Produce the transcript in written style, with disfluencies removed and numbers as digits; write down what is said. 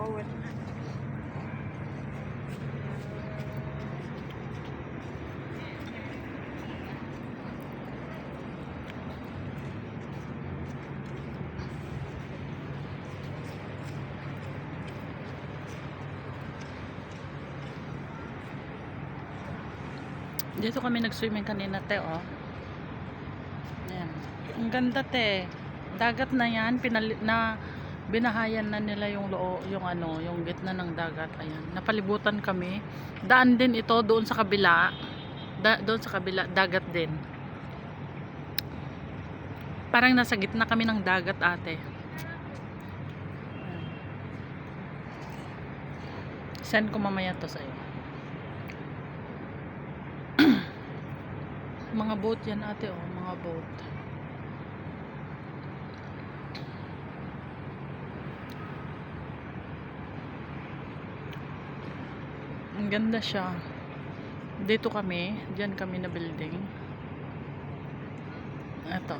pauwi na. Dito kami nag-swimming kanina, te, oh. Ayan. Ang ganda, te. Dagat na yan, binahayan na nila yung yung gitna ng dagat. Ayan. Napalibutan kami. Daan din ito doon sa kabila. Doon sa kabila, dagat din. Parang nasa gitna kami ng dagat, ate. Ayan. Send ko mamaya to sa'yo. Mga boat yan, ate, oh. Mga boat. Ang ganda siya. Dito kami. Diyan kami na building. Ito.